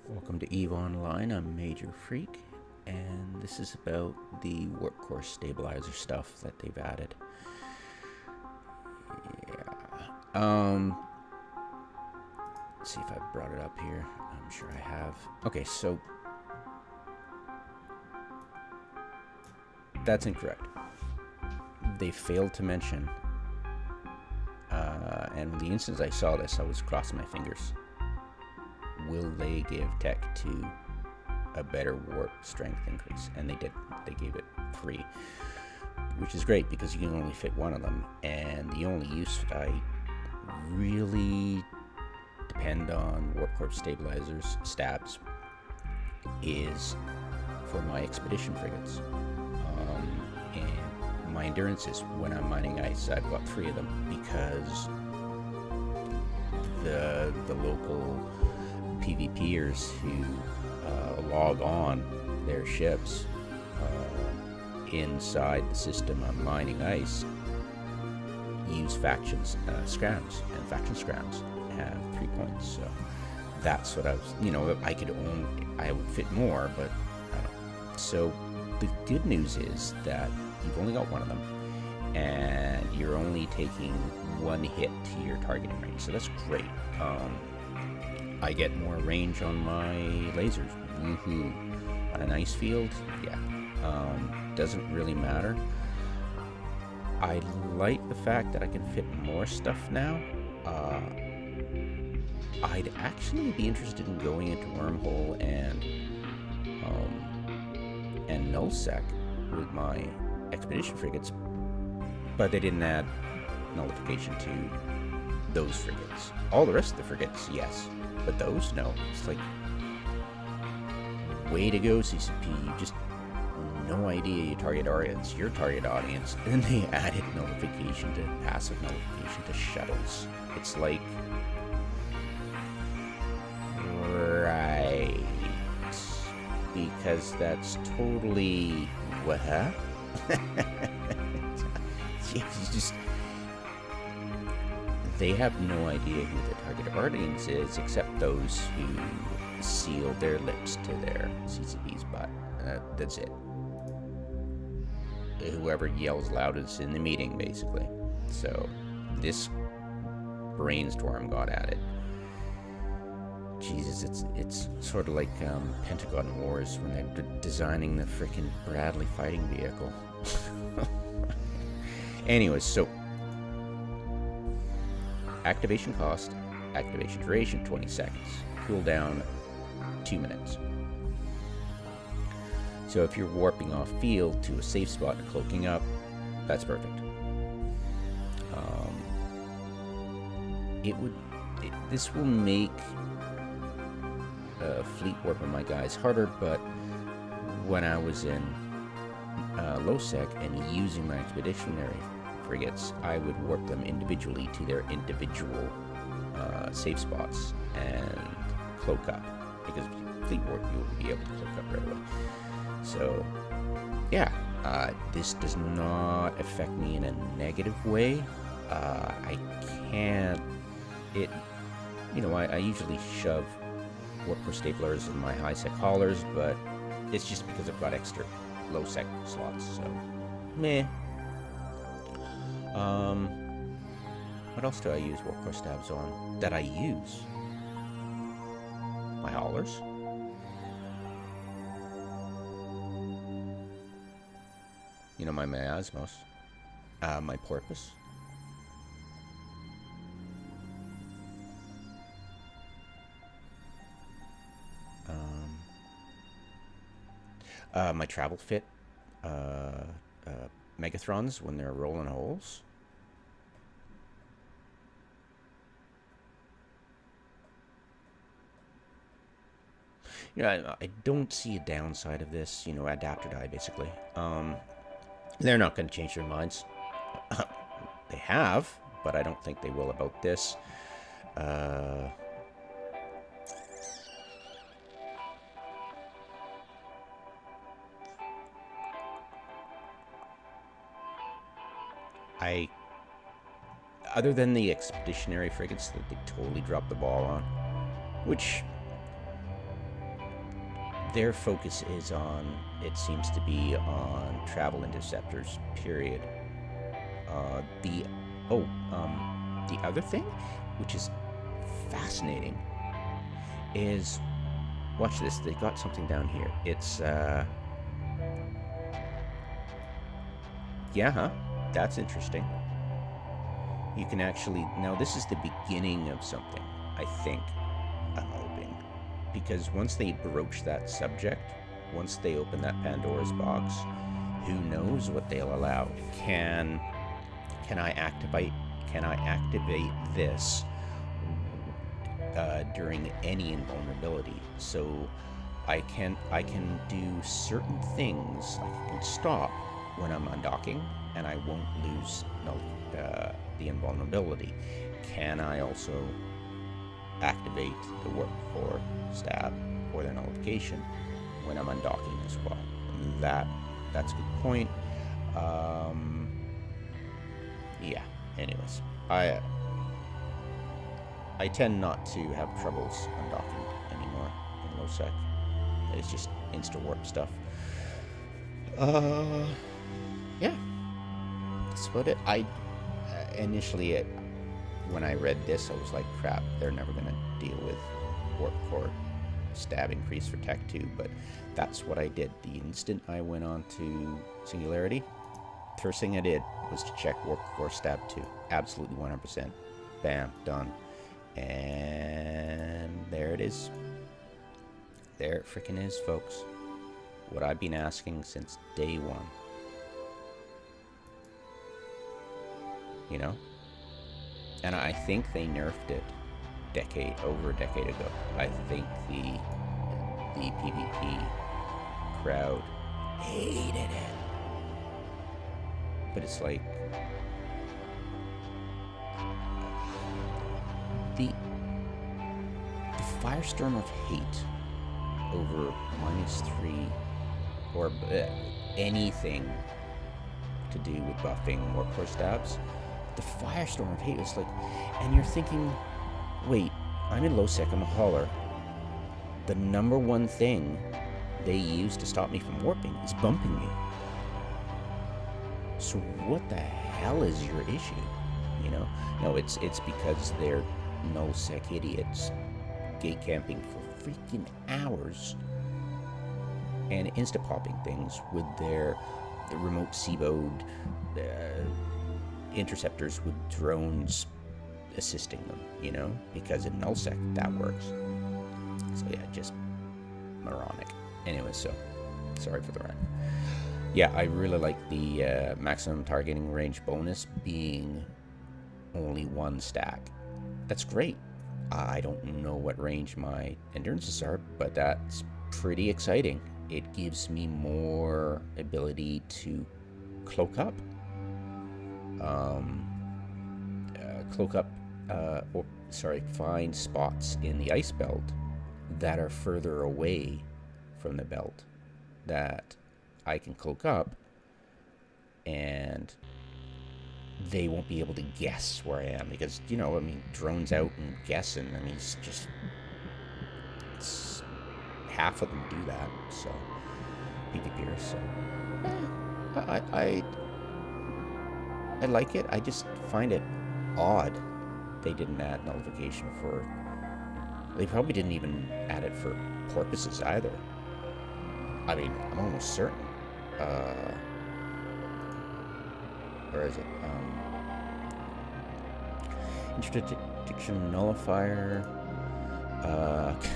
Welcome to EVE Online. I'm Major Freak, and this is about the workforce stabilizer stuff that they've added. Yeah. Let's see if I brought it up here. I'm sure I have. Okay, so that's incorrect. They failed to mention, and the instant I saw this, I was crossing my fingers. Will they give tech to a better warp strength increase? And they did. They gave it free, which is great because you can only fit one of them. And the only use I really depend on warp core stabilizers, stabs, is for my expedition frigates. And my endurance is when I'm mining ice. I've got 3 of them because the local PvPers who log on their ships inside the system I'm mining ice use factions scrams, and faction scrams have 3 points. So that's what I was, I would fit more, but I don't. So the good news is that you've only got one of them, and you're only taking 1 hit to your targeting range, so that's great. I get more range on my lasers. Woohoo! On an ice field, yeah. Doesn't really matter. I like the fact that I can fit more stuff now. I'd actually be interested in going into Wormhole and nullsec with my expedition frigates, but they didn't add nullification to those frigates. All the rest of the frigates, yes. But those, no. It's like, way to go, CCP. You just no idea your target audience, and they added nullification to passive nullification to shuttles. It's like, right, because that's totally what? You just. They have no idea who the target audience is, except those who seal their lips to their CCP's butt. That's it. Whoever yells loudest in the meeting, basically. So, this brainstorm got at it. Jesus, it's sort of like Pentagon Wars when they're designing the frickin' Bradley fighting vehicle. Anyways, so activation cost, activation duration 20 seconds, cooldown 2 minutes. So if you're warping off field to a safe spot and cloaking up, that's perfect. This will make fleet warping my guys harder, but when I was in low sec and using my expeditionary frigates, I would warp them individually to their individual safe spots and cloak up, because fleet warp you will be able to cloak up right away. So yeah, this does not affect me in a negative way. I can't, I usually shove warp core staplers in my high sec haulers, but it's just because I've got extra low sec slots, so meh. What else do I use warp core stabs on? That I use? My haulers? My miasmos. My porpoise. My travel fit. Megathrons when they're rolling holes. I don't see a downside of this, adapt or die, basically. They're not going to change their minds. They have, but I don't think they will about this. Other than the expeditionary frigates that they totally dropped the ball on, which their focus is on, it seems to be on travel interceptors, period. The other thing, which is fascinating, is, watch this, they got something down here. It's, yeah, huh? That's interesting. You can actually, now this is the beginning of something, I think, I'm hoping. Because once they broach that subject, once they open that Pandora's box, who knows what they'll allow. Can I activate this during any invulnerability? So I can do certain things, like I can stop when I'm undocking, and I won't lose the invulnerability. Can I also activate the warp core stab or the nullification when I'm undocking as well? That's a good point. Yeah. Anyways, I tend not to have troubles undocking anymore in low sec. It's just insta warp stuff. Yeah, that's about it. I initially, when I read this, I was like, crap, they're never going to deal with warp core stab increase for Tech 2, but that's what I did. The instant I went on to Singularity, first thing I did was to check warp core stab 2. Absolutely 100%. Bam, done. And there it is. There it freaking is, folks. What I've been asking since day one. You know? And I think they nerfed it over a decade ago. I think the PvP crowd hated it. But it's like the firestorm of hate over -3 or anything to do with buffing warp core stabs. The firestorm of hate is like, and you're thinking, wait, I'm in low sec, I'm a hauler. The number one thing they use to stop me from warping is bumping me. So what the hell is your issue? You know? No, it's because they're null sec idiots gate camping for freaking hours and insta popping things with the remote seabode interceptors with drones assisting them, you know, because in nullsec that works. So yeah, just moronic. Anyway, so sorry for the rant. Yeah, I really like the maximum targeting range bonus being only 1 stack. That's great. I don't know what range my endurances are, but that's pretty exciting. It gives me more ability to cloak up. Find spots in the ice belt that are further away from the belt that I can cloak up, and they won't be able to guess where I am because, you know, I mean, drones out and guessing, I mean, it's half of them do that, so PvPers, so I like it. I just find it odd they didn't add nullification for... They probably didn't even add it for porpoises either. I mean, I'm almost certain. Where is it? Interdiction nullifier.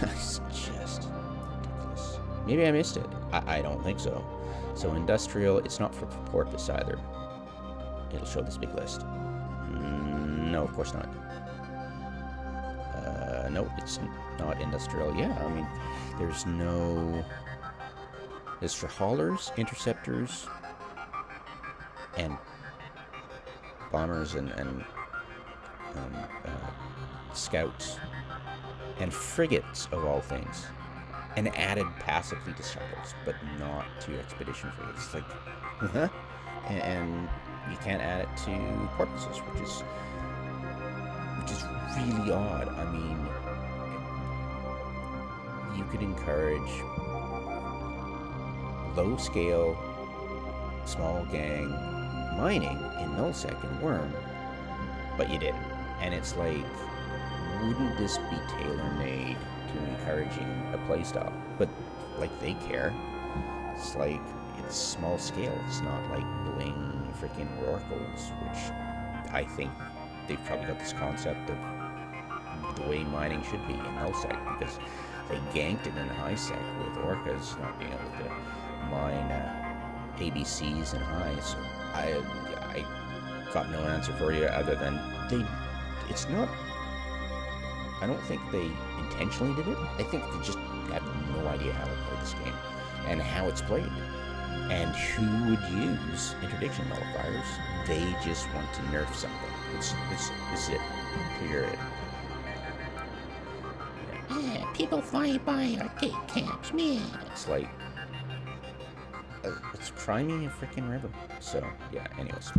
It's just ridiculous. Maybe I missed it. I don't think so. So industrial, it's not for porpoise either. It'll show this big list. No, of course not. No, it's not industrial. Yeah, I mean, there's no... It's for haulers, interceptors, and bombers and scouts, and frigates of all things, and added passively to shuttles, but not to expedition frigates. It's like, and you can't add it to porpoises, which is really odd. I mean, you could encourage low scale, small gang mining in nullsec and worm, but you didn't. And it's like, wouldn't this be tailor-made to encouraging a playstyle? But like, they care. It's like, it's small scale. It's not like bling freaking oracles, which I think they've probably got this concept of the way mining should be in nullsec, because they ganked it in high-sec with orcas not being able to mine ABCs and high. So I got no answer for you other than it's not. I don't think they intentionally did it. I think they just have no idea how to play this game and how it's played. And who would use interdiction nullifiers? They just want to nerf something. It's it. Period. Yeah, people fly by arcade camps, man. It's like, it's cry me a freaking river. So, yeah, anyways.